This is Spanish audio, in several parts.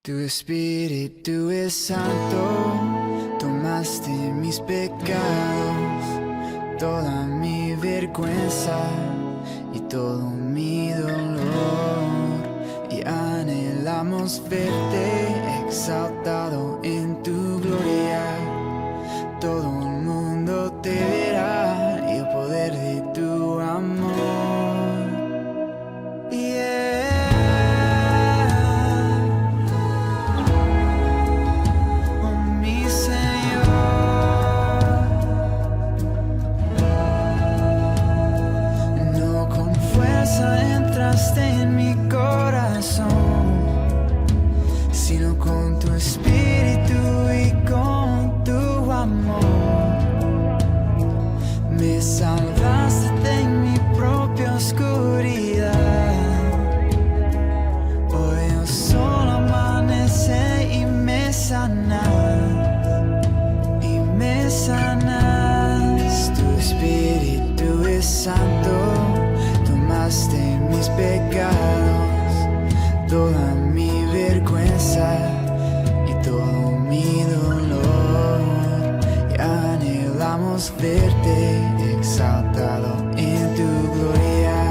Tu espíritu es santo, tomaste mis pecados, toda mi vergüenza y todo mi dolor. Y anhelamos verte exaltado en tu gloria. Todo el mundo te verá y el poder de tu amor. Entraste en mi corazón, sino con tu espíritu y con tu amor. Me salvaste de mi propia oscuridad. Hoy el sol amanece y me sanas, y me sanas. Tu espíritu es santo, tomaste mis pecados, toda mi vergüenza y todo mi dolor. Y anhelamos verte exaltado en tu gloria.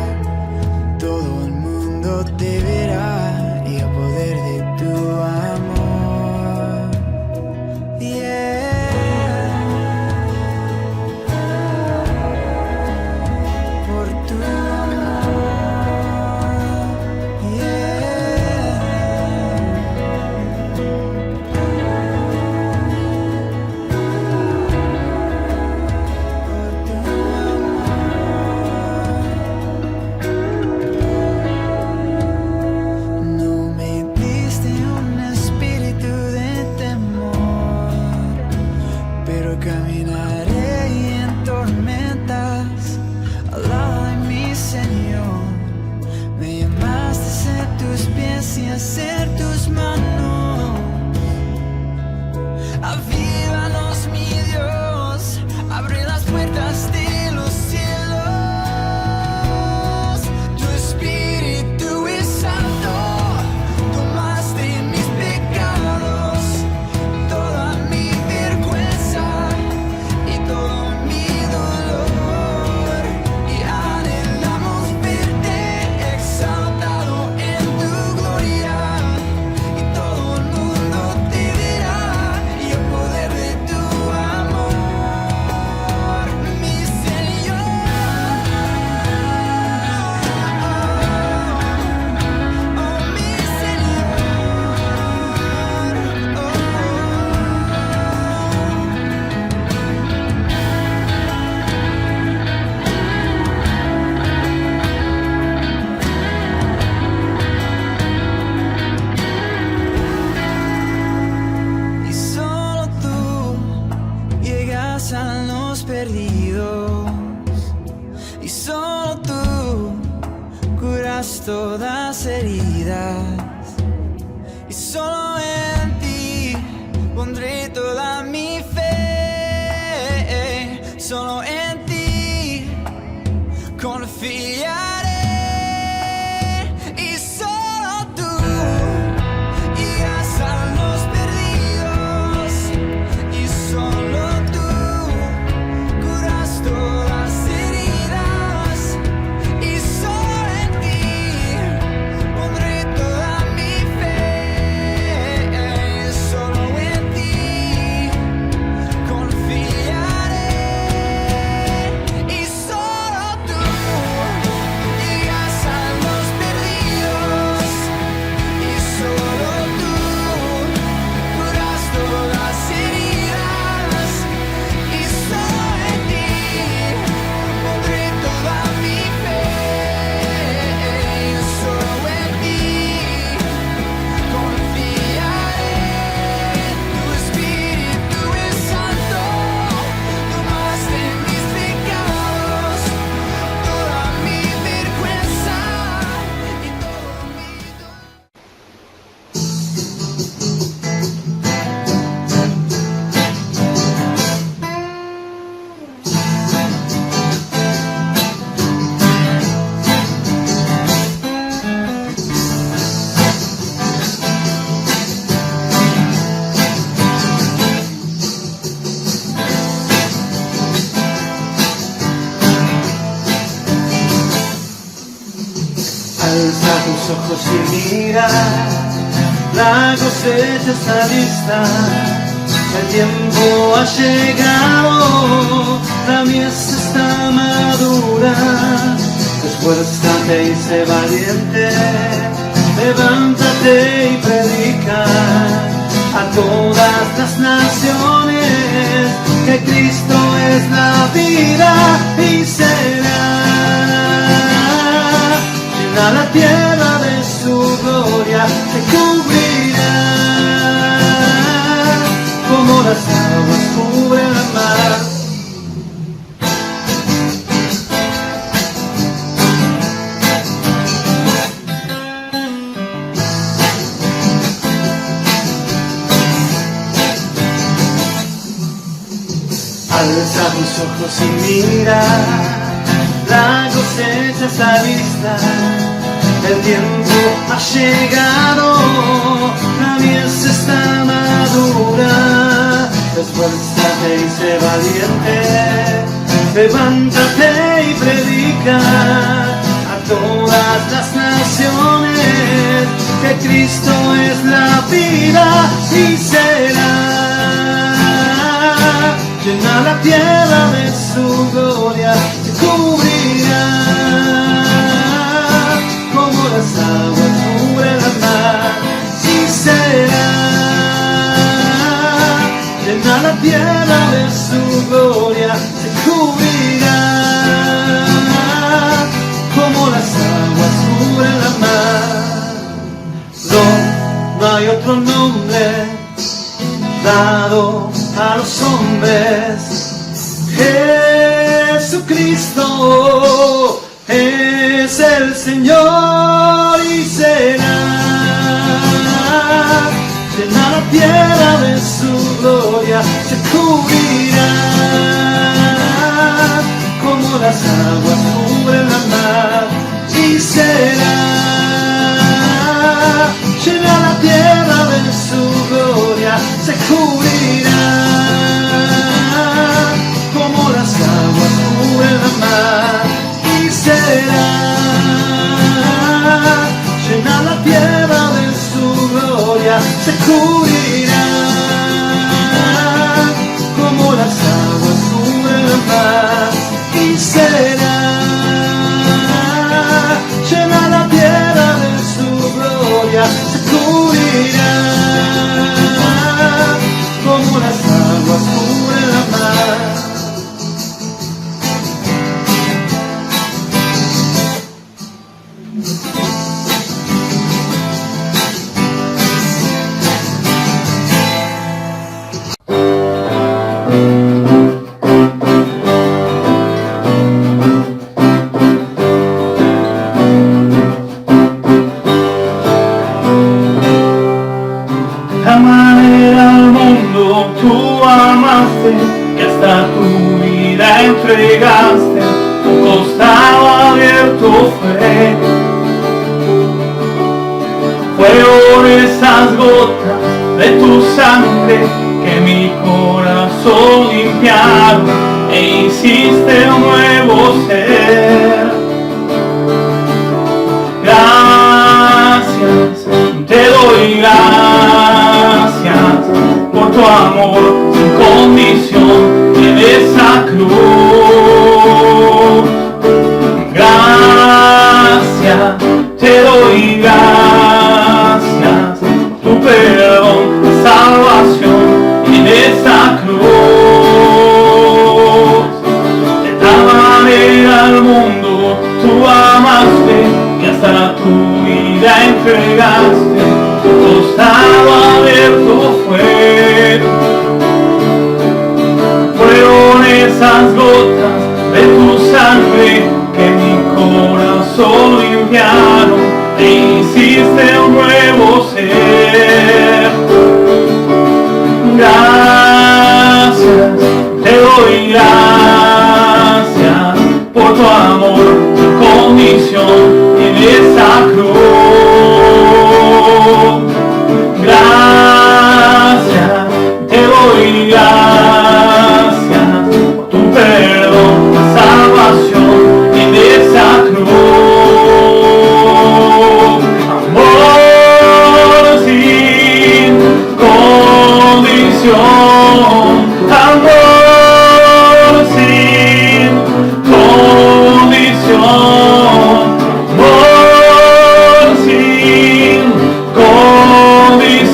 Todo el mundo te verá y el poder de tu amor. Por tu caminaré en tormentas al lado de mi Señor. Me llamaste a ser tus pies y a ser tus manos. Avívanos, mi Dios, abre las puertas de los cielos. Tu espíritu es santo, tomaste mis pecados, toda mi vergüenza y todo mi dolor. Y anhelamos verte exaltado en tu gloria. Y todo el mundo te verá y el poder de tu amor, mi Señor. Oh, mi Señor. Y solo tú llegas a los perdidos, y solo tú curas todas heridas, y solo en ti pondré toda mi fe, solo en ti confiaré. Y solo tú llegas a los perdidos, y solo tú curas todas heridas, y solo en ti pondré toda mi fe, solo en ti ojos y mira, la cosecha está lista, el tiempo ha llegado, la mies está madura. Esfuérzate y sé valiente, levántate y predica a todas las naciones que Cristo es la vida y será. Llena la tierra de su gloria, te cubrirá como las aguas cubren el mar. Alza tus ojos y mira, la cosecha está lista, el tiempo ha llegado, la mies está madura. Esfuérzate y sé valiente, levántate y predica a todas las naciones que Cristo es la vida y será. Llena la tierra de su gloria, te cubrirá como las aguas cubren el mar y será. Llena la tierra de su gloria, te cubrirá como las aguas cubren el mar. No hay otro nombre dado a los hombres. Jesucristo es el Señor y será. Llena la tierra de su gloria, se cubrirá como las aguas cubren la mar y será. Llena la tierra de su gloria, se cubrirá como las aguas cubren la mar y será. Llena la tierra de su gloria, se cubrirá como las aguas cubren la mar y será. Llena la tierra de su gloria, se cubrirá como las aguas cubren la mar. Que hasta tu vida entregaste, tu costado abierto fueron esas gotas de tu sangre que mi corazón limpiaron e hiciste un nuevo ser. Gracias, te doy gracias por tu amor sin condición en esa cruz. Gracias, te doy gracias por tu perdón, salvación en esa cruz. De tal manera al mundo tú amaste que hasta tu vida entregaste, tu costado abierto fue.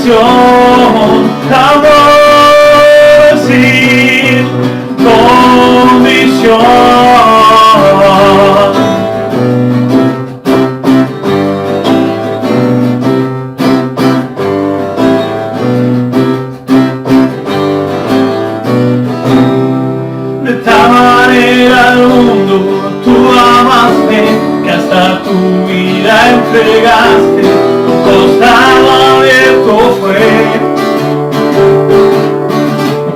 condición, amor sin condición. De tal manera al mundo tú amaste, que hasta tu vida entregaste, tu costado abierto fue.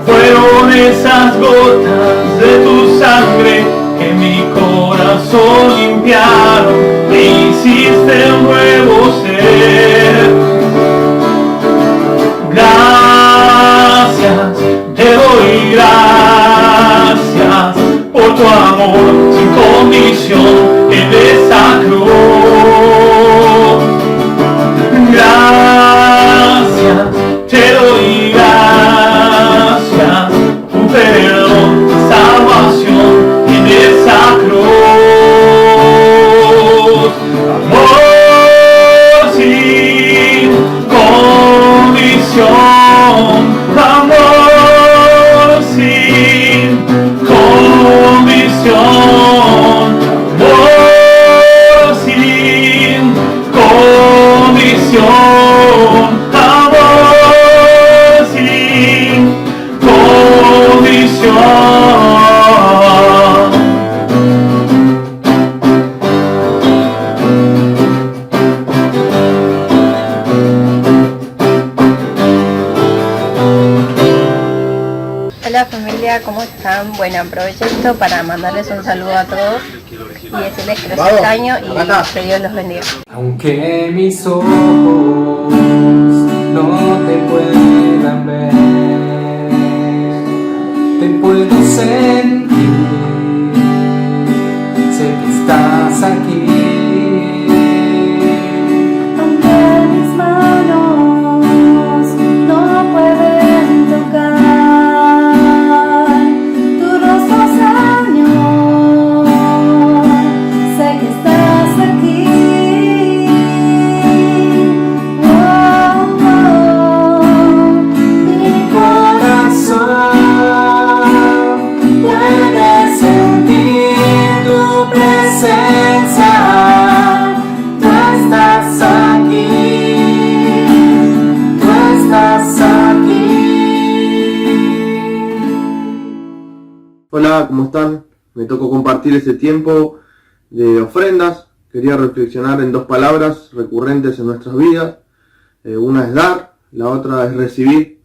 Fueron esas gotas de tu sangre que mi corazón limpiaron, e hiciste un nuevo ser. Gracias, te doy gracias por tu amor sin condición en esa cruz. Gracias, te doy gracias, tu perdón, salvación en esa cruz. Amor sin condición, amor sin condición, amor sin condición, amor sin condición. Hola familia, ¿cómo están? Bueno, aprovecho esto para mandarles un saludo a todos y decirles que los extraño y que Dios los bendiga. Aunque mis ojos no te puedan ver, te puedo sentir, sé que estás aquí. Aunque mis manos no pueden tocar tu rostro, Señor, sé que estás aquí. Oh, oh, mi Corazón puede sentir tu presencia, tú estás aquí, tú estás aquí. Hola, ¿cómo están? Me tocó compartir este tiempo de ofrendas. Quería reflexionar en dos palabras recurrentes en nuestras vidas. Una es dar, la otra es recibir.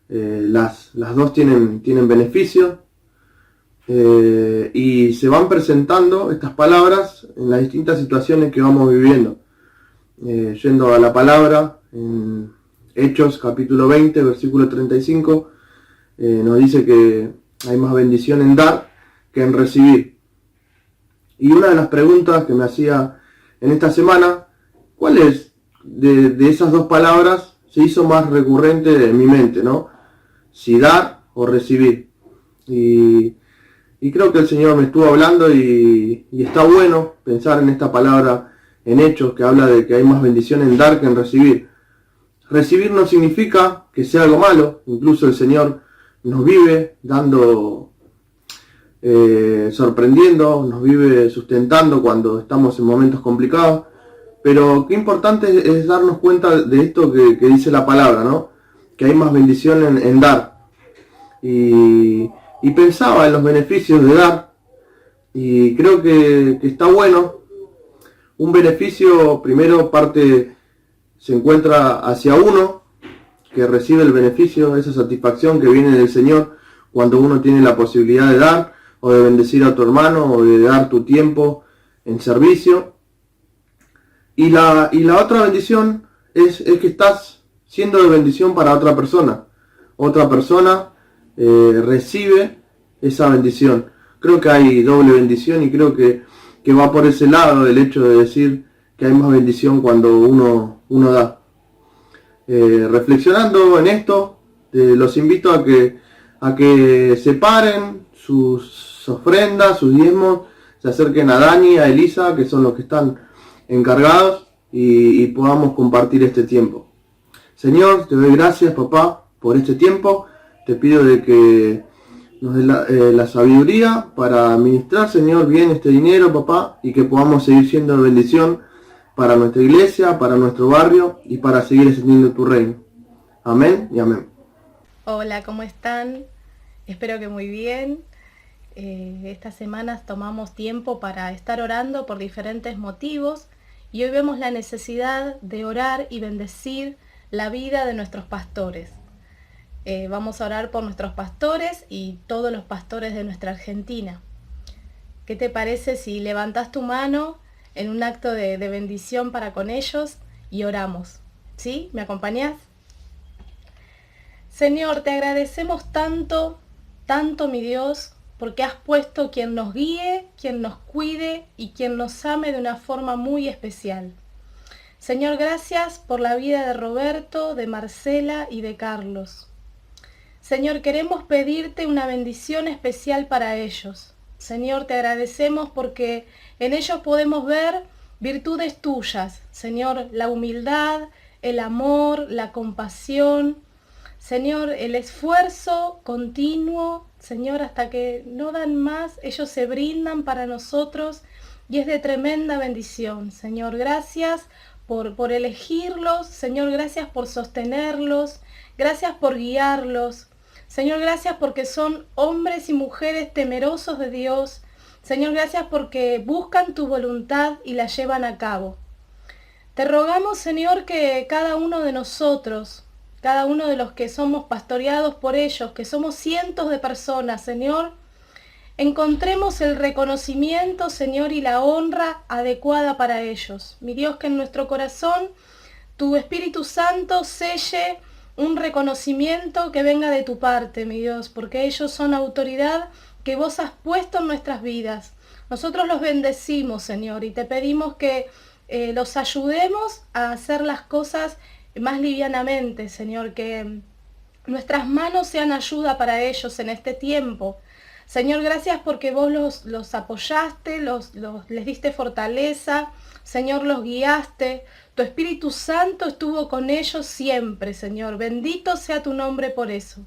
Las dos tienen beneficio. Y se van presentando estas palabras en las distintas situaciones que vamos viviendo. Yendo a la palabra, en Hechos capítulo 20, versículo 35, nos dice que hay más bendición en dar que en recibir. Y una de las preguntas que me hacía en esta semana, ¿cuál es de esas dos palabras se hizo más recurrente en mi mente, ¿no? Si dar o recibir. Y creo que el Señor me estuvo hablando y está bueno pensar en esta palabra en Hechos, que habla de que hay más bendición en dar que en recibir. Recibir no significa que sea algo malo, incluso el Señor nos vive dando, sorprendiendo, nos vive sustentando cuando estamos en momentos complicados, pero qué importante es darnos cuenta de esto que dice la palabra, ¿no? Que hay más bendición en dar. Y pensaba en los beneficios de dar, y creo que está bueno. Un beneficio, primero se encuentra hacia uno, que recibe el beneficio, esa satisfacción que viene del Señor cuando uno tiene la posibilidad de dar, o de bendecir a tu hermano, o de dar tu tiempo en servicio. Y la otra bendición es que estás siendo de bendición para otra persona. Otra persona recibe esa bendición. Creo que hay doble bendición, y creo que va por ese lado el hecho de decir que hay más bendición cuando uno da. Reflexionando en esto, los invito a que separen sus ofrendas, sus diezmos, se acerquen a Dani, a Elisa, que son los que están encargados, y podamos compartir este tiempo. Señor, te doy gracias, papá, por este tiempo. Te pido de que nos dé la sabiduría para administrar, Señor, bien este dinero, papá, y que podamos seguir siendo de bendición para nuestra iglesia, para nuestro barrio y para seguir extendiendo tu reino. Amén y amén. Hola, ¿cómo están? Espero que muy bien. Estas semanas tomamos tiempo para estar orando por diferentes motivos y hoy vemos la necesidad de orar y bendecir la vida de nuestros pastores. Vamos a orar por nuestros pastores y todos los pastores de nuestra Argentina. ¿Qué te parece si levantas tu mano en un acto de bendición para con ellos y oramos? ¿Sí? ¿Me acompañás? Señor, te agradecemos tanto, mi Dios, porque has puesto quien nos guíe, quien nos cuide y quien nos ame de una forma muy especial. Señor, gracias por la vida de Roberto, de Marcela y de Carlos. Señor, queremos pedirte una bendición especial para ellos. Señor, te agradecemos porque en ellos podemos ver virtudes tuyas. Señor, la humildad, el amor, la compasión. Señor, el esfuerzo continuo. Señor, hasta que no dan más, ellos se brindan para nosotros y es de tremenda bendición. Señor, gracias por elegirlos. Señor, gracias por sostenerlos. Gracias por guiarlos. Señor, gracias porque son hombres y mujeres temerosos de Dios. Señor, gracias porque buscan tu voluntad y la llevan a cabo. Te rogamos, Señor, que cada uno de nosotros, cada uno de los que somos pastoreados por ellos, que somos cientos de personas, Señor, encontremos el reconocimiento, Señor, y la honra adecuada para ellos. Mi Dios, que en nuestro corazón tu Espíritu Santo selle un reconocimiento que venga de tu parte, mi Dios, porque ellos son autoridad que vos has puesto en nuestras vidas. Nosotros los bendecimos, Señor, y te pedimos que los ayudemos a hacer las cosas más livianamente, Señor, que nuestras manos sean ayuda para ellos en este tiempo. Señor, gracias porque vos los apoyaste, les diste fortaleza, Señor, los guiaste. Tu Espíritu Santo estuvo con ellos siempre, Señor. Bendito sea tu nombre por eso.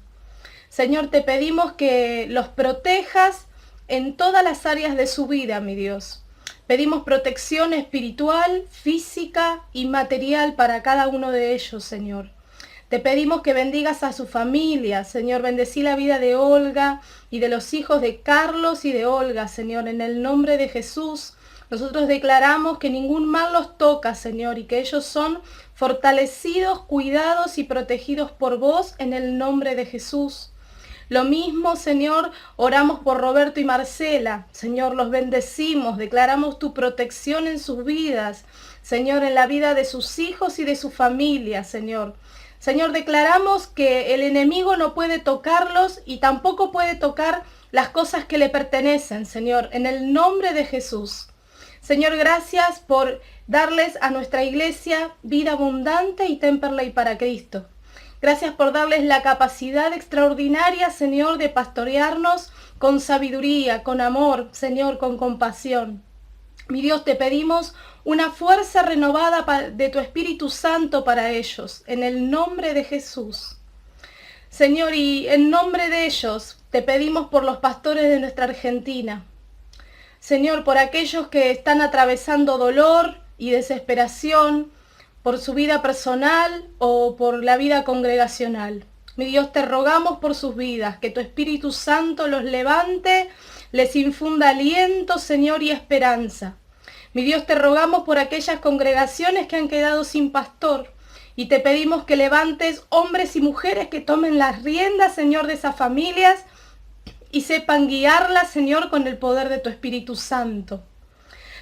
Señor, te pedimos que los protejas en todas las áreas de su vida, mi Dios. Pedimos protección espiritual, física y material para cada uno de ellos, Señor. Te pedimos que bendigas a su familia, Señor. Bendecí la vida de Olga y de los hijos de Carlos y de Olga, Señor, en el nombre de Jesús. Nosotros declaramos que ningún mal los toca, Señor, y que ellos son fortalecidos, cuidados y protegidos por vos en el nombre de Jesús. Lo mismo, Señor, oramos por Roberto y Marcela. Señor, los bendecimos, declaramos tu protección en sus vidas. Señor, en la vida de sus hijos y de su familia, Señor. Señor, declaramos que el enemigo no puede tocarlos y tampoco puede tocar las cosas que le pertenecen, Señor, en el nombre de Jesús. Señor, gracias por darles a nuestra iglesia vida abundante y Temperley para Cristo. Gracias por darles la capacidad extraordinaria, Señor, de pastorearnos con sabiduría, con amor, Señor, con compasión. Mi Dios, te pedimos una fuerza renovada de tu Espíritu Santo para ellos, en el nombre de Jesús. Señor, y en nombre de ellos, te pedimos por los pastores de nuestra Argentina. Señor, por aquellos que están atravesando dolor y desesperación, por su vida personal o por la vida congregacional. Mi Dios, te rogamos por sus vidas, que tu Espíritu Santo los levante, les infunda aliento, Señor, y esperanza. Mi Dios, te rogamos por aquellas congregaciones que han quedado sin pastor y te pedimos que levantes hombres y mujeres que tomen las riendas, Señor, de esas familias y sepan guiarlas, Señor, con el poder de tu Espíritu Santo.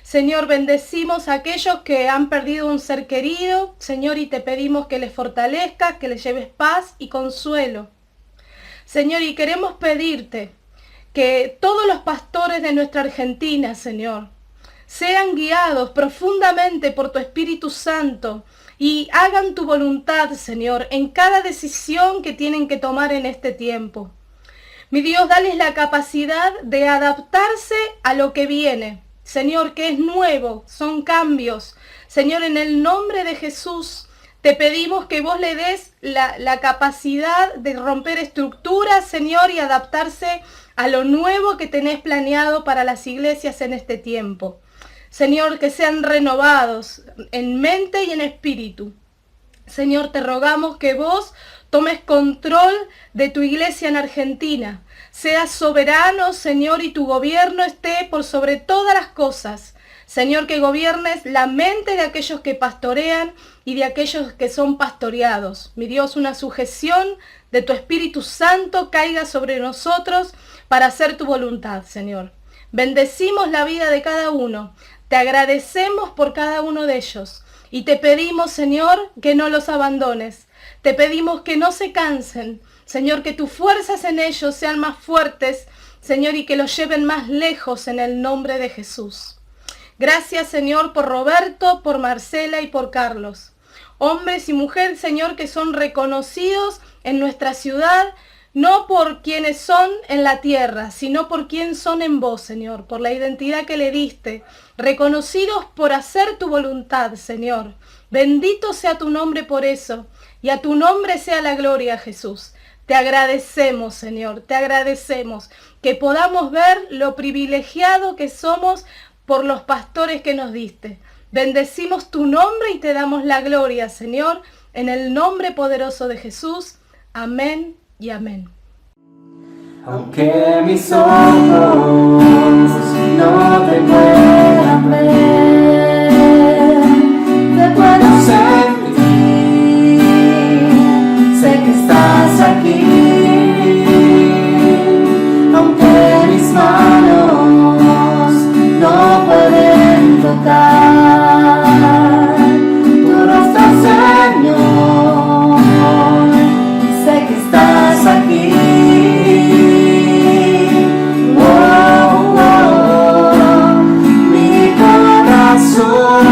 Señor, bendecimos a aquellos que han perdido un ser querido, Señor, y te pedimos que les fortalezcas, que les lleves paz y consuelo. Señor, y queremos pedirte que todos los pastores de nuestra Argentina, Señor, sean guiados profundamente por tu Espíritu Santo y hagan tu voluntad, Señor, en cada decisión que tienen que tomar en este tiempo. Mi Dios, dales la capacidad de adaptarse a lo que viene. Señor, que es nuevo, son cambios. Señor, en el nombre de Jesús, Te pedimos que vos le des la capacidad de romper estructuras, Señor, y adaptarse a lo nuevo que tenés planeado para las iglesias en este tiempo. Señor, que sean renovados en mente y en espíritu. Señor, te rogamos que vos tomes control de tu iglesia en Argentina. Seas soberano, Señor, y tu gobierno esté por sobre todas las cosas. Señor, que gobiernes la mente de aquellos que pastorean y de aquellos que son pastoreados. Mi Dios, una sujeción de tu Espíritu Santo caiga sobre nosotros para hacer tu voluntad, Señor. Bendecimos la vida de cada uno. Te agradecemos por cada uno de ellos. Y te pedimos, Señor, que no los abandones. Te pedimos que no se cansen. Señor, que tus fuerzas en ellos sean más fuertes, Señor, y que los lleven más lejos en el nombre de Jesús. Gracias, Señor, por Roberto, por Marcela y por Carlos. Hombres y mujeres, Señor, que son reconocidos en nuestra ciudad, no por quienes son en la tierra, sino por quién son en vos, Señor, por la identidad que le diste, reconocidos por hacer tu voluntad, Señor. Bendito sea tu nombre por eso, y a tu nombre sea la gloria, Jesús. Te agradecemos, Señor, te agradecemos que podamos ver lo privilegiado que somos por los pastores que nos diste. Bendecimos tu nombre y te damos la gloria, Señor, en el nombre poderoso de Jesús. Amén y amén. Aunque mis ojos no te puedan ver, te puedo sentir, sé que estás aquí. Aunque mis manos no pueden tocar tu rostro, Señor, sé que estás aquí. Mi corazón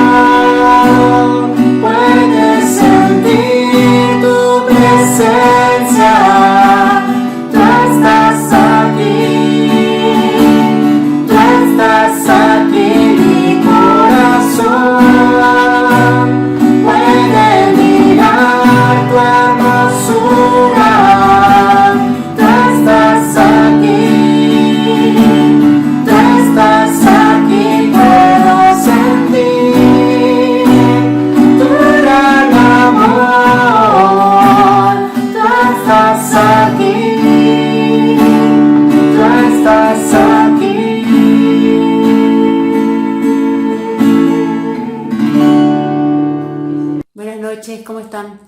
puede sentir tu presencia. Tú estás aquí, tú estás aquí. Mi corazón puede mirar tu hermosura. Tú estás aquí, tú estás aquí. Puedo sentir tu gran amor. Tú estás aquí, tú estás aquí. Buenas noches, ¿cómo están?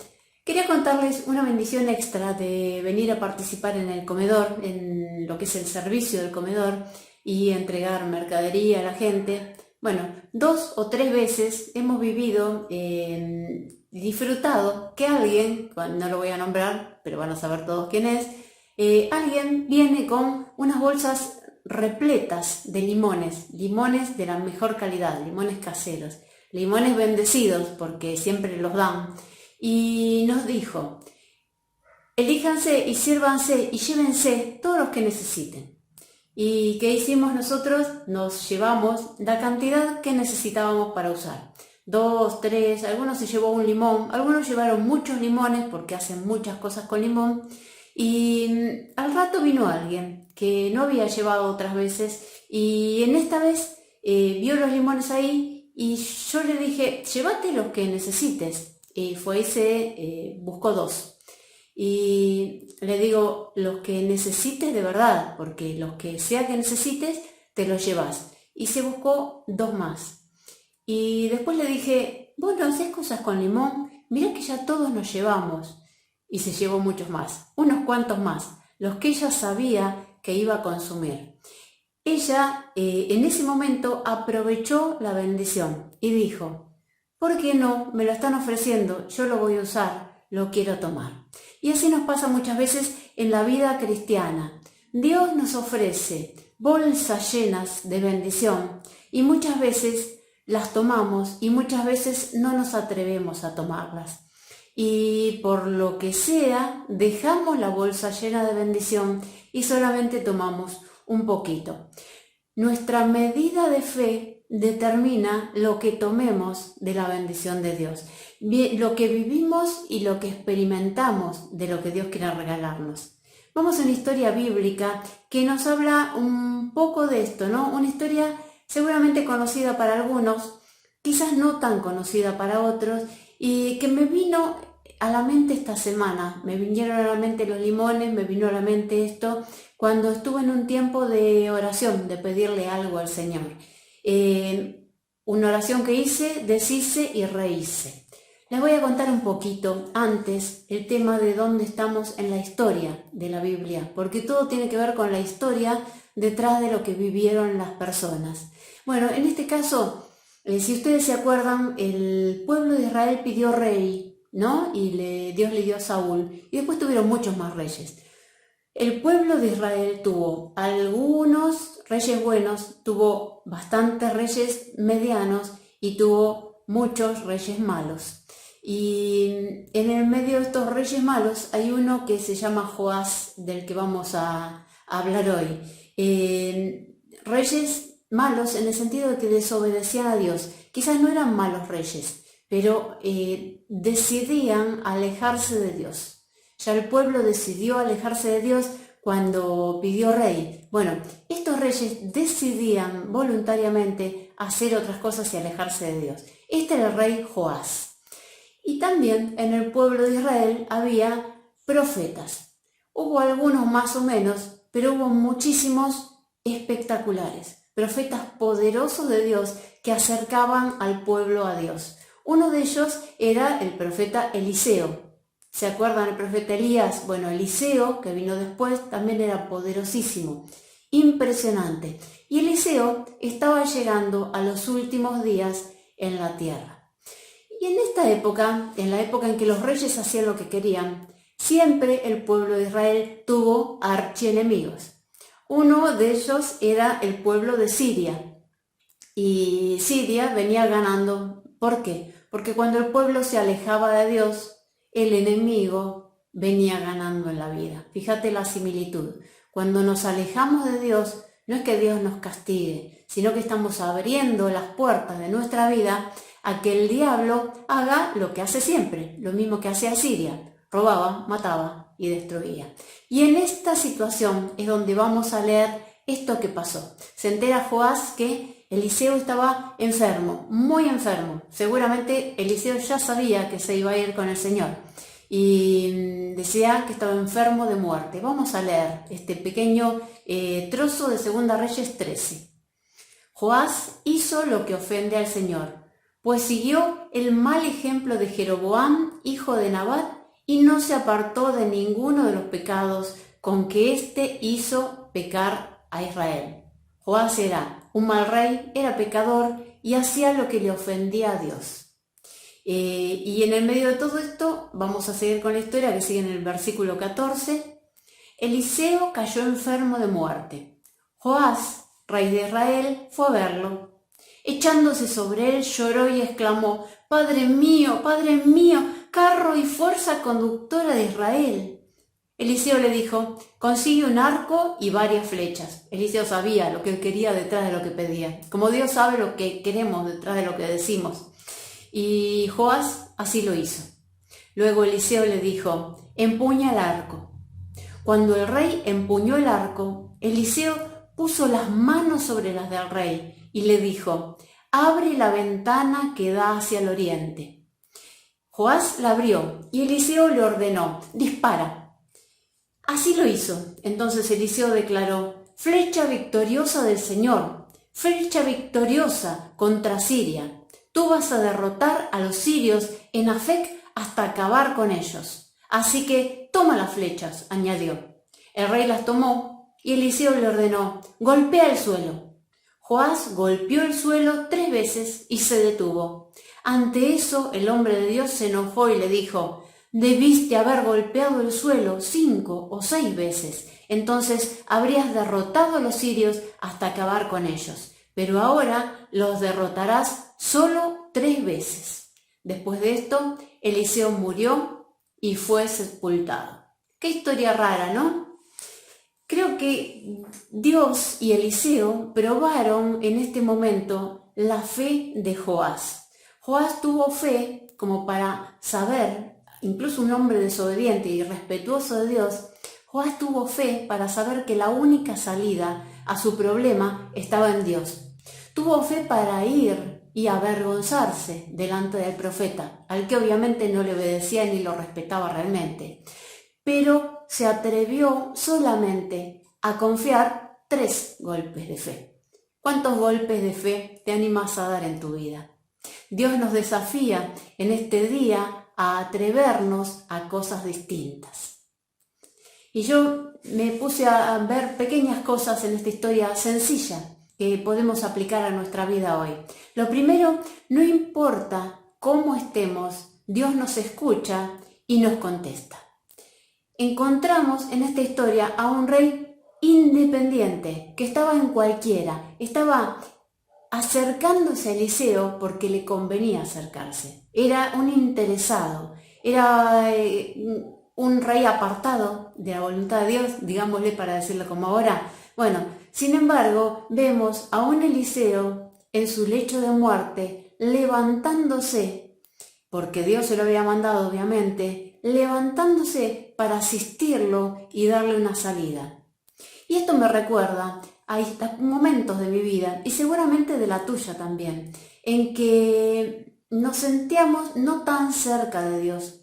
Quería contarles una bendición extra de venir a participar en el comedor, en lo que es el servicio del comedor y entregar mercadería a la gente. Bueno, 2 o 3 veces hemos vivido, disfrutado que alguien, no lo voy a nombrar, pero van a saber todos quién es, alguien viene con unas bolsas repletas de limones de la mejor calidad, limones caseros, limones bendecidos porque siempre los dan, y nos dijo: elíjanse y sírvanse y llévense todos los que necesiten. ¿Y qué hicimos nosotros? Nos llevamos la cantidad que necesitábamos para usar. 2, 3, algunos se llevó un limón, algunos llevaron muchos limones porque hacen muchas cosas con limón. Y al rato vino alguien que no había llevado otras veces y en esta vez vio los limones ahí y yo le dije: llévate los que necesites. Y fue y se buscó 2. Y le digo: los que necesites de verdad, porque los que sea que necesites, te los llevas. Y se buscó 2 más. Y después le dije: vos no haces cosas con limón, mirá que ya todos nos llevamos. Y se llevó muchos más, unos cuantos más, los que ella sabía que iba a consumir. Ella en ese momento aprovechó la bendición y dijo: ¿por qué no? Me lo están ofreciendo, yo lo voy a usar, lo quiero tomar. Y así nos pasa muchas veces en la vida cristiana. Dios nos ofrece bolsas llenas de bendición y muchas veces las tomamos y muchas veces no nos atrevemos a tomarlas. Y por lo que sea, dejamos la bolsa llena de bendición y solamente tomamos un poquito. Nuestra medida de fe determina lo que tomemos de la bendición de Dios, lo que vivimos y lo que experimentamos de lo que Dios quiere regalarnos. Vamos a una historia bíblica que nos habla un poco de esto, ¿no? Una historia seguramente conocida para algunos, quizás no tan conocida para otros, y que me vino a la mente esta semana. Me vinieron a la mente los limones, me vino a la mente esto cuando estuve en un tiempo de oración, de pedirle algo al Señor. Una oración que hice, deshice y rehice. Les voy a contar un poquito antes el tema de dónde estamos en la historia de la Biblia, porque todo tiene que ver con la historia detrás de lo que vivieron las personas. Bueno, en este caso, si ustedes se acuerdan, el pueblo de Israel pidió rey, ¿no? Y Dios le dio a Saúl, y después tuvieron muchos más reyes. El pueblo de Israel tuvo algunos reyes buenos, tuvo bastantes reyes medianos y tuvo muchos reyes malos. Y en el medio de estos reyes malos hay uno que se llama Joás, del que vamos a hablar hoy. Reyes malos en el sentido de que desobedecían a Dios. Quizás no eran malos reyes, pero decidían alejarse de Dios. Ya el pueblo decidió alejarse de Dios cuando pidió rey. Bueno, estos reyes decidían voluntariamente hacer otras cosas y alejarse de Dios. Este era el rey Joás. Y también en el pueblo de Israel había profetas. Hubo algunos más o menos, pero hubo muchísimos espectaculares. Profetas poderosos de Dios que acercaban al pueblo a Dios. Uno de ellos era el profeta Eliseo. ¿Se acuerdan del profeta Elías? Bueno, Eliseo, que vino después, también era poderosísimo, impresionante. Y Eliseo estaba llegando a los últimos días en la tierra. Y en esta época, en la época en que los reyes hacían lo que querían, siempre el pueblo de Israel tuvo archienemigos. Uno de ellos era el pueblo de Siria. Y Siria venía ganando. ¿Por qué? Porque cuando el pueblo se alejaba de Dios, el enemigo venía ganando en la vida. Fíjate la similitud. Cuando nos alejamos de Dios, no es que Dios nos castigue, sino que estamos abriendo las puertas de nuestra vida a que el diablo haga lo que hace siempre, lo mismo que hacía Siria. Robaba, mataba y destruía. Y en esta situación es donde vamos a leer esto que pasó. Se entera Joás que Eliseo estaba enfermo, muy enfermo. Seguramente Eliseo ya sabía que se iba a ir con el Señor y decía que estaba enfermo de muerte. Vamos a leer este pequeño trozo de 2 Reyes 13. Joás hizo lo que ofende al Señor, pues siguió el mal ejemplo de Jeroboam, hijo de Nabat, y no se apartó de ninguno de los pecados con que éste hizo pecar a Israel. Joás era un mal rey, era pecador y hacía lo que le ofendía a Dios. Y en el medio de todo esto, vamos a seguir con la historia que sigue en el versículo 14. Eliseo cayó enfermo de muerte. Joás, rey de Israel, fue a verlo. Echándose sobre él, lloró y exclamó: Padre mío, carro y fuerza conductora de Israel. Eliseo le dijo: consigue un arco y varias flechas. Eliseo sabía lo que él quería detrás de lo que pedía, como Dios sabe lo que queremos detrás de lo que decimos. Y Joás así lo hizo. Luego Eliseo le dijo: empuña el arco. Cuando el rey empuñó el arco, Eliseo puso las manos sobre las del rey y le dijo: abre la ventana que da hacia el oriente. Joás la abrió y Eliseo le ordenó: dispara. Así lo hizo. Entonces Eliseo declaró: flecha victoriosa del Señor, flecha victoriosa contra Siria. Tú vas a derrotar a los sirios en Afec hasta acabar con ellos. Así que toma las flechas, añadió. El rey las tomó y Eliseo le ordenó: golpea el suelo. Joás golpeó el suelo 3 veces y se detuvo. Ante eso el hombre de Dios se enojó y le dijo: debiste haber golpeado el suelo 5 o 6 veces, entonces habrías derrotado a los sirios hasta acabar con ellos. Pero ahora los derrotarás solo 3 veces. Después de esto, Eliseo murió y fue sepultado. Qué historia rara, ¿no? Creo que Dios y Eliseo probaron en este momento la fe de Joás. Joás tuvo fe como para saber, incluso un hombre desobediente y respetuoso de Dios, Joás tuvo fe para saber que la única salida a su problema estaba en Dios. Tuvo fe para ir y avergonzarse delante del profeta, al que obviamente no le obedecía ni lo respetaba realmente. Pero se atrevió solamente a confiar 3 golpes de fe. ¿Cuántos golpes de fe te animas a dar en tu vida? Dios nos desafía en este día a atrevernos a cosas distintas. Y yo me puse a ver pequeñas cosas en esta historia sencilla que podemos aplicar a nuestra vida hoy. Lo primero, no importa cómo estemos, Dios nos escucha y nos contesta. Encontramos en esta historia a un rey independiente que estaba en cualquiera, estaba acercándose a Eliseo porque le convenía acercarse. Era un interesado, era un rey apartado de la voluntad de Dios, digámosle para decirlo como ahora. Bueno, sin embargo, vemos a un Eliseo en su lecho de muerte levantándose, porque Dios se lo había mandado obviamente, levantándose para asistirlo y darle una salida. Y esto me recuerda a momentos de mi vida y seguramente de la tuya también, en que nos sentíamos no tan cerca de Dios,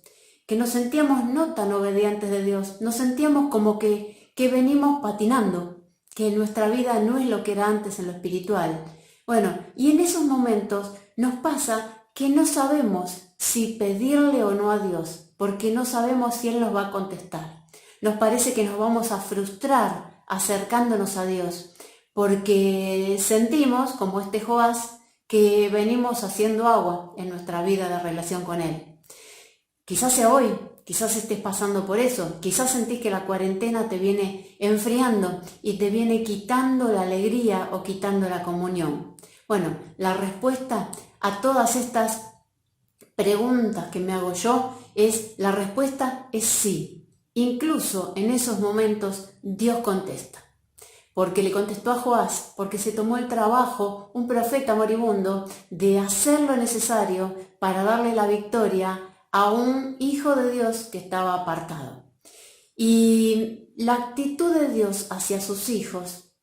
que nos sentíamos no tan obedientes de Dios, nos sentíamos como que venimos patinando, que nuestra vida no es lo que era antes en lo espiritual. Bueno, y en esos momentos nos pasa que no sabemos si pedirle o no a Dios, porque no sabemos si Él nos va a contestar. Nos parece que nos vamos a frustrar acercándonos a Dios, porque sentimos, como este Joás, que venimos haciendo agua en nuestra vida de relación con Él. Quizás sea hoy, quizás estés pasando por eso, quizás sentís que la cuarentena te viene enfriando y te viene quitando la alegría o quitando la comunión. Bueno, la respuesta a todas estas preguntas que me hago yo la respuesta es sí. Incluso en esos momentos Dios contesta. Porque le contestó a Joás, porque se tomó el trabajo, un profeta moribundo, de hacer lo necesario para darle la victoria a un hijo de Dios que estaba apartado. Y la actitud de Dios hacia sus hijos,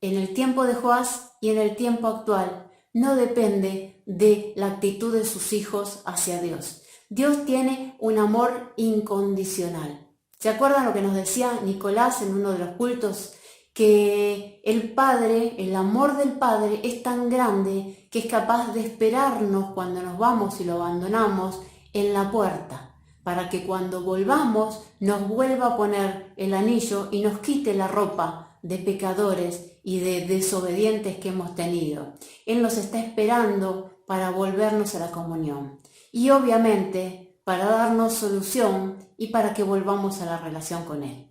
en el tiempo de Joás y en el tiempo actual, no depende de la actitud de sus hijos hacia Dios. Dios tiene un amor incondicional. ¿Se acuerdan lo que nos decía Nicolás en uno de los cultos? Que el Padre, el amor del Padre es tan grande que es capaz de esperarnos cuando nos vamos y lo abandonamos en la puerta, para que cuando volvamos nos vuelva a poner el anillo y nos quite la ropa de pecadores y de desobedientes que hemos tenido. Él nos está esperando para volvernos a la comunión y obviamente para darnos solución y para que volvamos a la relación con Él.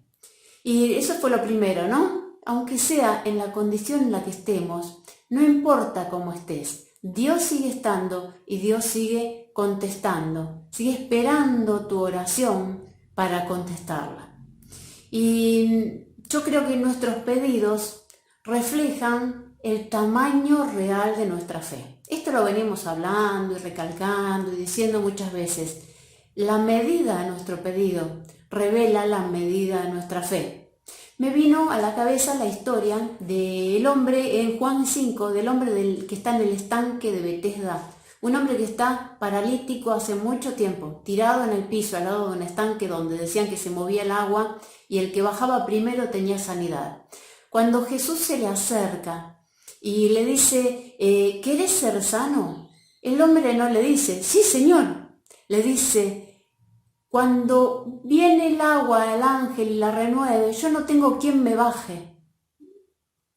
Y eso fue lo primero, ¿no? Aunque sea en la condición en la que estemos, no importa cómo estés, Dios sigue estando y Dios sigue contestando, sigue esperando tu oración para contestarla. Y yo creo que nuestros pedidos reflejan el tamaño real de nuestra fe. Esto lo venimos hablando y recalcando y diciendo muchas veces. La medida de nuestro pedido revela la medida de nuestra fe. Me vino a la cabeza la historia del hombre en Juan 5, del hombre que está en el estanque de Betesda. Un hombre que está paralítico hace mucho tiempo, tirado en el piso al lado de un estanque donde decían que se movía el agua y el que bajaba primero tenía sanidad. Cuando Jesús se le acerca y le dice, ¿querés ser sano? El hombre no le dice, sí Señor, le dice, cuando viene el agua, el ángel y la renueve, yo no tengo quien me baje.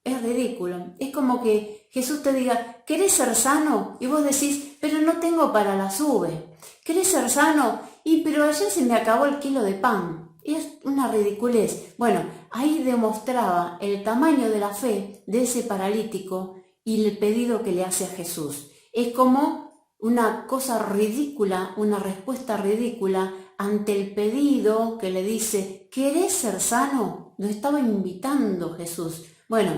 Es ridículo. Es como que Jesús te diga, ¿querés ser sano? Y vos decís, pero no tengo para la sube. ¿Querés ser sano? Pero ayer se me acabó el kilo de pan. Es una ridiculez. Bueno, ahí demostraba el tamaño de la fe de ese paralítico y el pedido que le hace a Jesús. Es como una cosa ridícula, una respuesta ridícula ante el pedido que le dice, ¿querés ser sano? Lo estaba invitando Jesús. Bueno,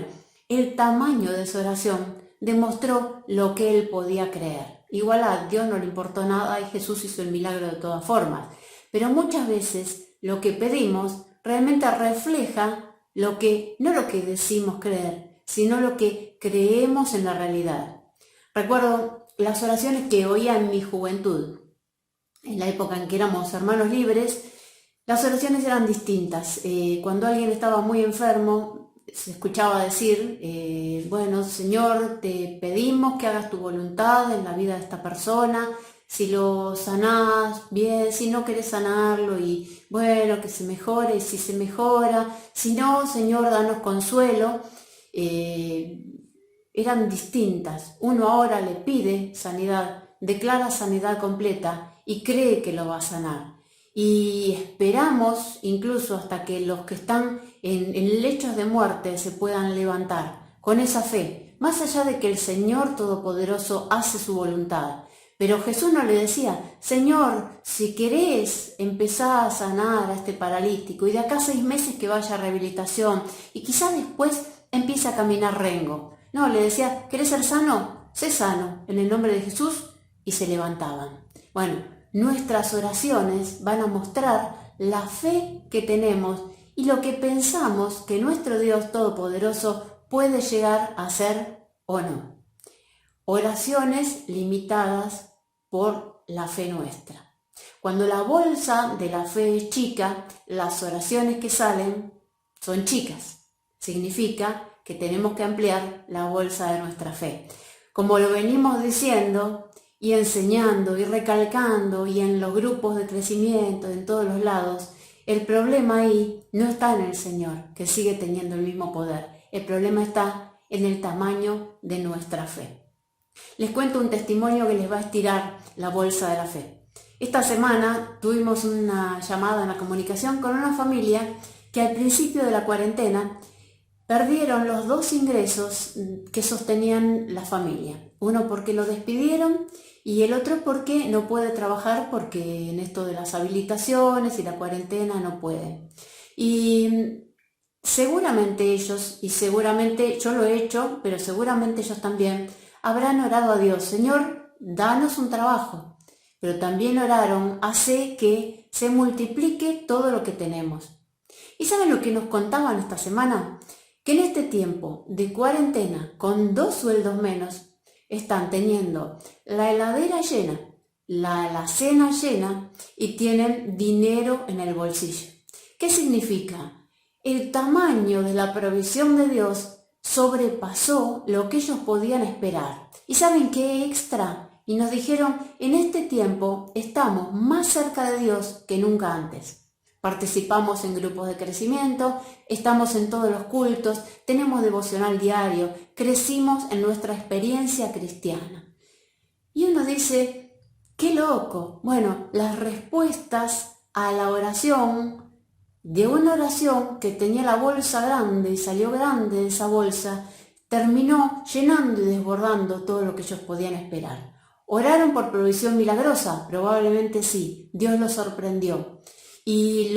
el tamaño de su oración demostró lo que él podía creer. Igual a Dios no le importó nada y Jesús hizo el milagro de todas formas. Pero muchas veces lo que pedimos realmente refleja no lo que decimos creer, sino lo que creemos en la realidad. Recuerdo las oraciones que oía en mi juventud, en la época en que éramos hermanos libres. Las oraciones eran distintas. Cuando alguien estaba muy enfermo, se escuchaba decir, bueno, Señor, te pedimos que hagas tu voluntad en la vida de esta persona. Si lo sanás, bien, si no querés sanarlo, y bueno, que se mejore, y si se mejora, si no, Señor, danos consuelo. Eran distintas. Uno ahora le pide sanidad, declara sanidad completa y cree que lo va a sanar. Y esperamos incluso hasta que los que están en lechos de muerte se puedan levantar con esa fe, más allá de que el Señor Todopoderoso hace su voluntad. Pero Jesús no le decía, Señor, si querés, empezá a sanar a este paralítico y de acá a 6 meses que vaya a rehabilitación y quizás después empiece a caminar rengo. No, le decía, ¿querés ser sano? Sé sano, en el nombre de Jesús, y se levantaban. Bueno, nuestras oraciones van a mostrar la fe que tenemos y lo que pensamos que nuestro Dios Todopoderoso puede llegar a ser o no. Oraciones limitadas por la fe nuestra. Cuando la bolsa de la fe es chica, las oraciones que salen son chicas. Significa que tenemos que ampliar la bolsa de nuestra fe. Como lo venimos diciendo y enseñando y recalcando y en los grupos de crecimiento, en todos los lados, el problema ahí no está en el Señor, que sigue teniendo el mismo poder. El problema está en el tamaño de nuestra fe. Les cuento un testimonio que les va a estirar la bolsa de la fe. Esta semana tuvimos una llamada en la comunicación con una familia que al principio de la cuarentena perdieron los 2 ingresos que sostenían la familia. Uno porque lo despidieron y el otro porque no puede trabajar porque en esto de las habilitaciones y la cuarentena no puede. Y seguramente ellos, y seguramente yo lo he hecho, pero seguramente ellos también, habrán orado a Dios, Señor, danos un trabajo. Pero también oraron, hace que se multiplique todo lo que tenemos. ¿Y saben lo que nos contaban esta semana? Que en este tiempo de cuarentena, con 2 sueldos menos, están teniendo la heladera llena, la alacena llena y tienen dinero en el bolsillo. ¿Qué significa? El tamaño de la provisión de Dios sobrepasó lo que ellos podían esperar. ¿Y saben qué extra? Y nos dijeron, en este tiempo estamos más cerca de Dios que nunca antes. Participamos en grupos de crecimiento, estamos en todos los cultos, tenemos devocional diario, crecimos en nuestra experiencia cristiana. Y uno dice, ¡qué loco! Bueno, las respuestas a la oración, de una oración que tenía la bolsa grande y salió grande de esa bolsa, terminó llenando y desbordando todo lo que ellos podían esperar. ¿Oraron por provisión milagrosa? Probablemente sí, Dios los sorprendió. Y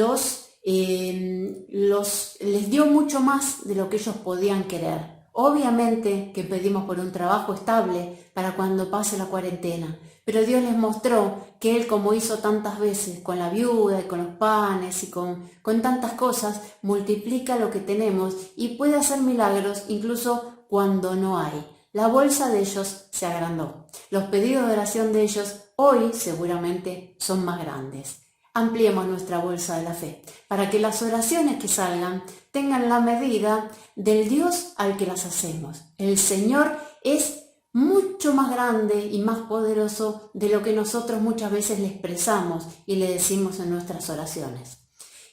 les dio mucho más de lo que ellos podían querer. Obviamente que pedimos por un trabajo estable para cuando pase la cuarentena, pero Dios les mostró que Él, como hizo tantas veces con la viuda y con los panes y con tantas cosas, multiplica lo que tenemos y puede hacer milagros incluso cuando no hay. La bolsa de ellos se agrandó. Los pedidos de oración de ellos hoy seguramente son más grandes. Ampliemos nuestra bolsa de la fe, para que las oraciones que salgan tengan la medida del Dios al que las hacemos. El Señor es mucho más grande y más poderoso de lo que nosotros muchas veces le expresamos y le decimos en nuestras oraciones.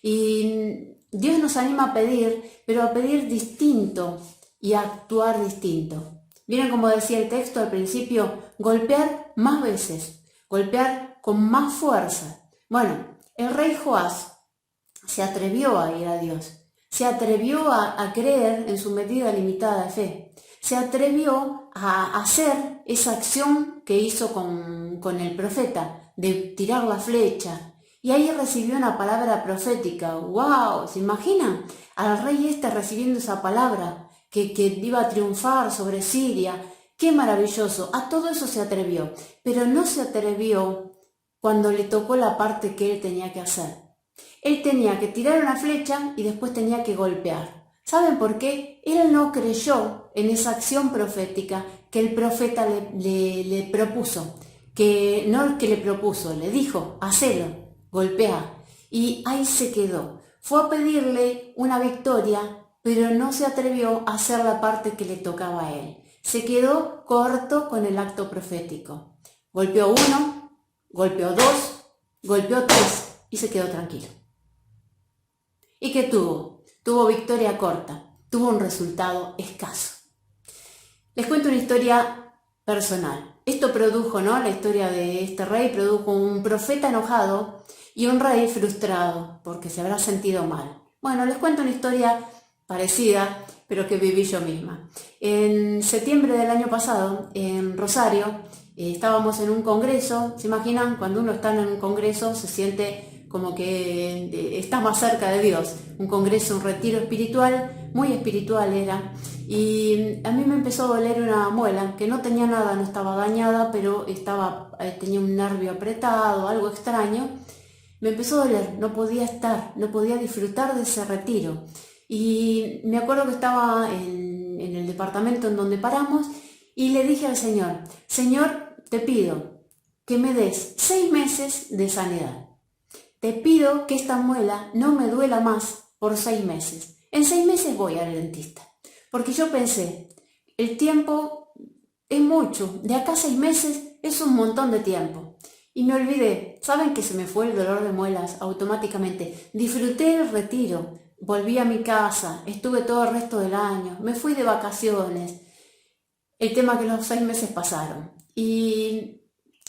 Y Dios nos anima a pedir, pero a pedir distinto y a actuar distinto. Miren como decía el texto al principio, golpear más veces, golpear con más fuerza. Bueno, el rey Joás se atrevió a ir a Dios, se atrevió a creer en su medida limitada de fe, se atrevió a hacer esa acción que hizo con el profeta, de tirar la flecha, y ahí recibió una palabra profética. ¡Wow! ¿Se imaginan? Al rey recibiendo esa palabra, que iba a triunfar sobre Siria, Qué maravilloso, a todo eso se atrevió, pero no se atrevió cuando le tocó la parte que él tenía que hacer. Él tenía que tirar una flecha y después tenía que golpear. ¿Saben por qué? Él no creyó en esa acción profética que el profeta le propuso, le dijo, hacelo, golpea. Y ahí se quedó. Fue a pedirle una victoria, pero no se atrevió a hacer la parte que le tocaba a él. Se quedó corto con el acto profético. Golpeó 1, golpeó 2, golpeó 3 y se quedó tranquilo. ¿Y qué tuvo? Tuvo victoria corta, tuvo un resultado escaso. Les cuento una historia personal. Esto produjo, ¿no? La historia de este rey produjo un profeta enojado y un rey frustrado porque se habrá sentido mal. Bueno, les cuento una historia parecida, pero que viví yo misma. En septiembre del año pasado, en Rosario, estábamos en un congreso. ¿Se imaginan? Cuando uno está en un congreso se siente como que está más cerca de Dios. Un congreso, un retiro espiritual, muy espiritual era. Y a mí me empezó a doler una muela, que no tenía nada, no estaba dañada, pero tenía un nervio apretado, algo extraño. Me empezó a doler, no podía estar, no podía disfrutar de ese retiro. Y me acuerdo que estaba en el departamento en donde paramos y le dije al Señor, Señor, te pido que me des 6 meses de sanidad. Te pido que esta muela no me duela más por 6 meses. En 6 meses voy al dentista. Porque yo pensé, el tiempo es mucho, de acá a 6 meses es un montón de tiempo. Y me olvidé, ¿saben que se me fue el dolor de muelas automáticamente? Disfruté el retiro, volví a mi casa, estuve todo el resto del año, me fui de vacaciones. El tema que los 6 meses pasaron. Y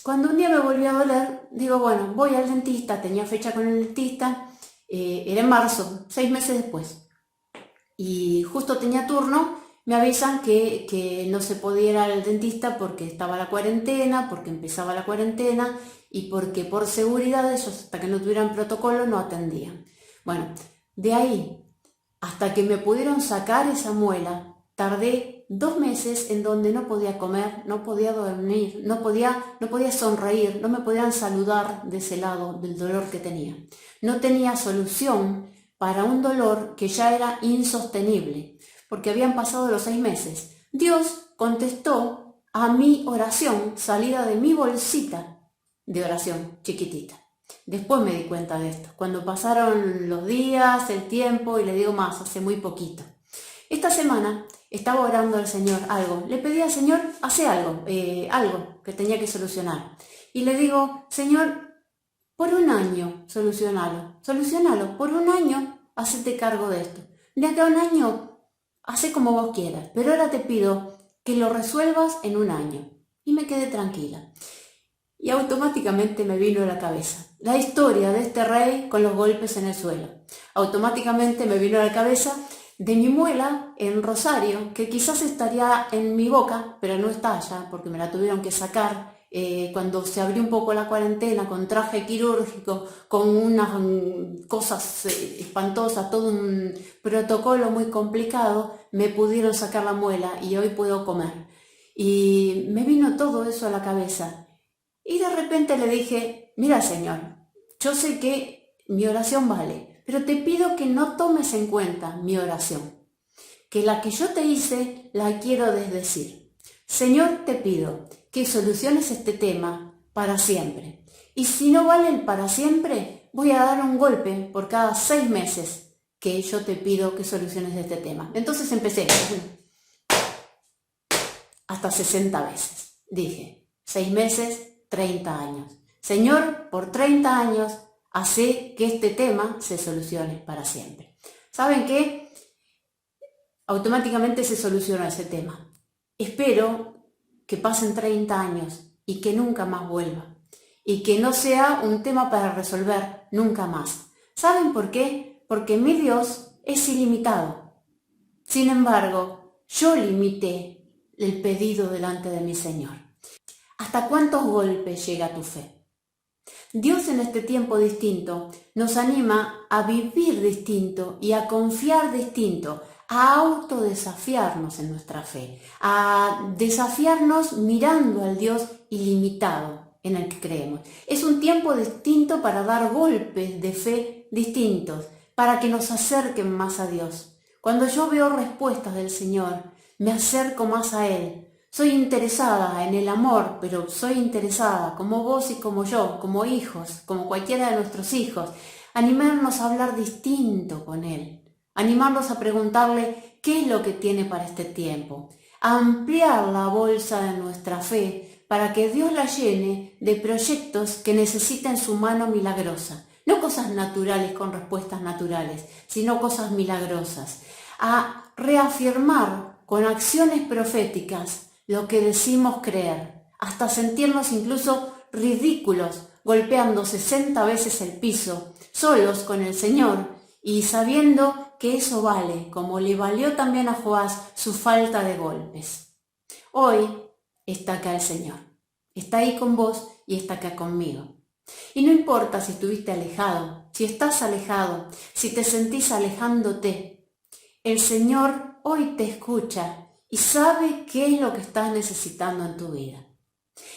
cuando un día me volvió a doler, digo, bueno, voy al dentista, tenía fecha con el dentista, era en marzo, 6 meses después. Y justo tenía turno, me avisan que no se podía ir al dentista porque estaba la cuarentena, porque empezaba la cuarentena y porque por seguridad ellos hasta que no tuvieran protocolo no atendían. Bueno, de ahí hasta que me pudieron sacar esa muela, tardé 2 meses en donde no podía comer, no podía dormir, no podía sonreír, no me podían saludar de ese lado del dolor que tenía. No tenía solución para un dolor que ya era insostenible, porque habían pasado los 6 meses. Dios contestó a mi oración salida de mi bolsita de oración chiquitita. Después me di cuenta de esto, cuando pasaron los días, el tiempo, y le digo más, hace muy poquito. Esta semana estaba orando al Señor algo, le pedí al Señor, hace algo que tenía que solucionar. Y le digo, Señor, por un año solucionalo, por un año hacete cargo de esto. De acá a un año, hacé como vos quieras, pero ahora te pido que lo resuelvas en un año. Y me quedé tranquila. Y automáticamente me vino a la cabeza la historia de este rey con los golpes en el suelo. Automáticamente me vino a la cabeza de mi muela en Rosario, que quizás estaría en mi boca, pero no está ya, porque me la tuvieron que sacar cuando se abrió un poco la cuarentena, con traje quirúrgico, con unas cosas espantosas, todo un protocolo muy complicado, me pudieron sacar la muela y hoy puedo comer. Y me vino todo eso a la cabeza. Y de repente le dije, mira Señor, yo sé que mi oración vale, pero te pido que no tomes en cuenta mi oración, que la que yo te hice la quiero desdecir. Señor, te pido que soluciones este tema para siempre. Y si no vale el para siempre, voy a dar un golpe por cada 6 meses que yo te pido que soluciones este tema. Entonces empecé hasta 60 veces. Dije, 6 meses, 30 años. Señor, por 30 años, hace que este tema se solucione para siempre. ¿Saben qué? Automáticamente se solucionó ese tema. Espero que pasen 30 años y que nunca más vuelva. Y que no sea un tema para resolver nunca más. ¿Saben por qué? Porque mi Dios es ilimitado. Sin embargo, yo limité el pedido delante de mi Señor. ¿Hasta cuántos golpes llega tu fe? Dios en este tiempo distinto nos anima a vivir distinto y a confiar distinto, a autodesafiarnos en nuestra fe, a desafiarnos mirando al Dios ilimitado en el que creemos. Es un tiempo distinto para dar golpes de fe distintos, para que nos acerquen más a Dios. Cuando yo veo respuestas del Señor, me acerco más a Él. Soy interesada en el amor, pero soy interesada, como vos y como yo, como hijos, como cualquiera de nuestros hijos, animarnos a hablar distinto con Él, animarnos a preguntarle qué es lo que tiene para este tiempo, a ampliar la bolsa de nuestra fe para que Dios la llene de proyectos que necesiten su mano milagrosa, no cosas naturales con respuestas naturales, sino cosas milagrosas, a reafirmar con acciones proféticas lo que decimos creer, hasta sentirnos incluso ridículos, golpeando 60 veces el piso, solos con el Señor y sabiendo que eso vale, como le valió también a Joás su falta de golpes. Hoy está acá el Señor, está ahí con vos y está acá conmigo. Y no importa si estuviste alejado, si estás alejado, si te sentís alejándote, el Señor hoy te escucha y sabe qué es lo que estás necesitando en tu vida.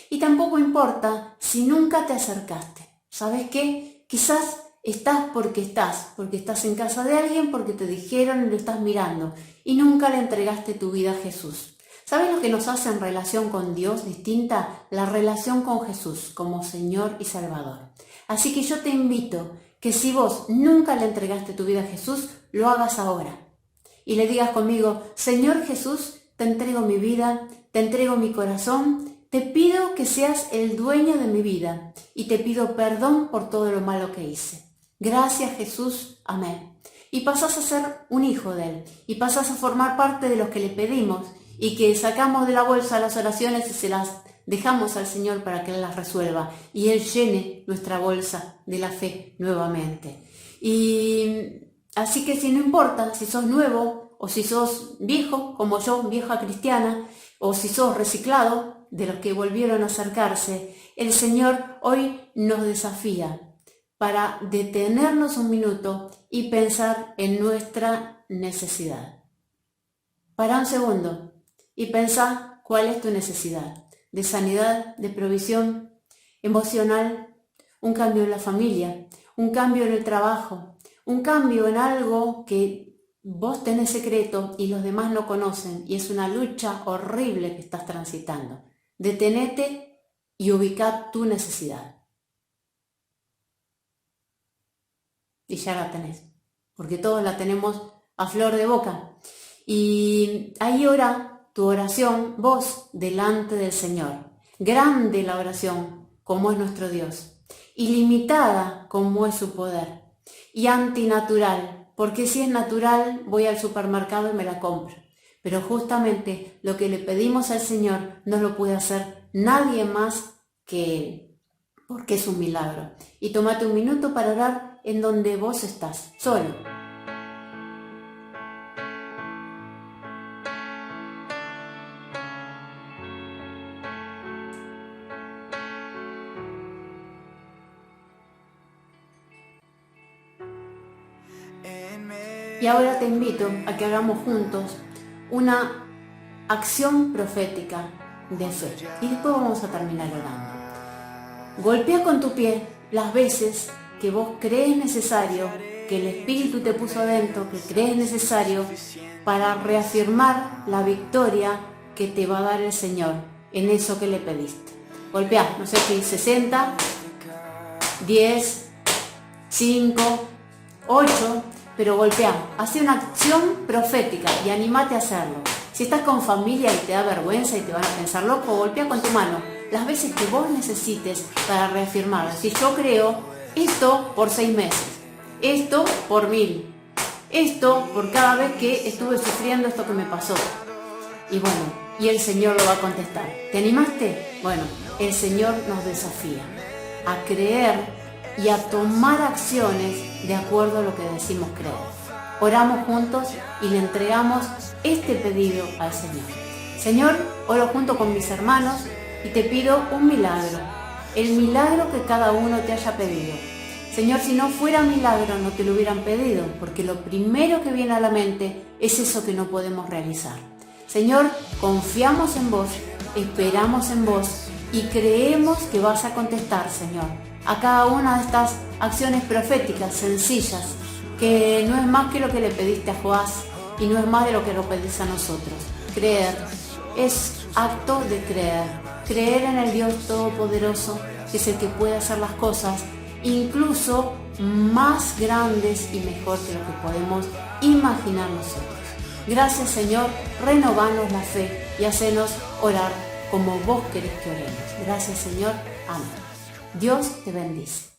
Y tampoco importa si nunca te acercaste. ¿Sabes qué? Quizás estás porque estás en casa de alguien, porque te dijeron y lo estás mirando y nunca le entregaste tu vida a Jesús. ¿Sabes lo que nos hace en relación con Dios distinta? La relación con Jesús como Señor y Salvador. Así que yo te invito que si vos nunca le entregaste tu vida a Jesús, lo hagas ahora. Y le digas conmigo: Señor Jesús, te entrego mi vida, te entrego mi corazón, te pido que seas el dueño de mi vida y te pido perdón por todo lo malo que hice. Gracias Jesús, amén. Y pasás a ser un hijo de Él y pasás a formar parte de los que le pedimos y que sacamos de la bolsa las oraciones y se las dejamos al Señor para que Él las resuelva y Él llene nuestra bolsa de la fe nuevamente. Y así que si no importa si sos nuevo o si sos viejo, como yo, vieja cristiana, o si sos reciclado, de los que volvieron a acercarse, el Señor hoy nos desafía para detenernos un minuto y pensar en nuestra necesidad. Para un segundo y pensá cuál es tu necesidad, de sanidad, de provisión emocional, un cambio en la familia, un cambio en el trabajo, un cambio en algo que vos tenés secreto y los demás no conocen y es una lucha horrible que estás transitando. Detenete y ubicá tu necesidad. Y ya la tenés, porque todos la tenemos a flor de boca. Y ahí ora tu oración, vos, delante del Señor. Grande la oración, como es nuestro Dios. Ilimitada, como es su poder. Y antinatural, porque si es natural, voy al supermercado y me la compro. Pero justamente lo que le pedimos al Señor no lo puede hacer nadie más que Él, porque es un milagro. Y tómate un minuto para orar en donde vos estás, solo. Y ahora te invito a que hagamos juntos una acción profética de fe. Y después vamos a terminar orando. Golpea con tu pie las veces que vos crees necesario, que el Espíritu te puso adentro, que crees necesario para reafirmar la victoria que te va a dar el Señor en eso que le pediste. Golpea, no sé si 60, 10, 5, 8... pero golpea, hace una acción profética y animate a hacerlo. Si estás con familia y te da vergüenza y te van a pensar loco, golpea con tu mano las veces que vos necesites para reafirmar. Si yo creo esto por 6 meses, esto por 1000, esto por cada vez que estuve sufriendo esto que me pasó. Y bueno, y el Señor lo va a contestar. ¿Te animaste? Bueno, el Señor nos desafía a creer y a tomar acciones de acuerdo a lo que decimos creer. Oramos juntos y le entregamos este pedido al Señor. Señor, oro junto con mis hermanos y te pido un milagro, el milagro que cada uno te haya pedido. Señor, si no fuera milagro no te lo hubieran pedido, porque lo primero que viene a la mente es eso que no podemos realizar. Señor, confiamos en vos, esperamos en vos y creemos que vas a contestar, Señor, a cada una de estas acciones proféticas sencillas, que no es más que lo que le pediste a Joás y no es más de lo que lo pedís a nosotros. Creer es acto de creer en el Dios Todopoderoso, que es el que puede hacer las cosas incluso más grandes y mejor que lo que podemos imaginar nosotros. Gracias, Señor, renovanos la fe y hacenos orar como vos querés que oremos. Gracias, Señor. Amén. Dios te bendice.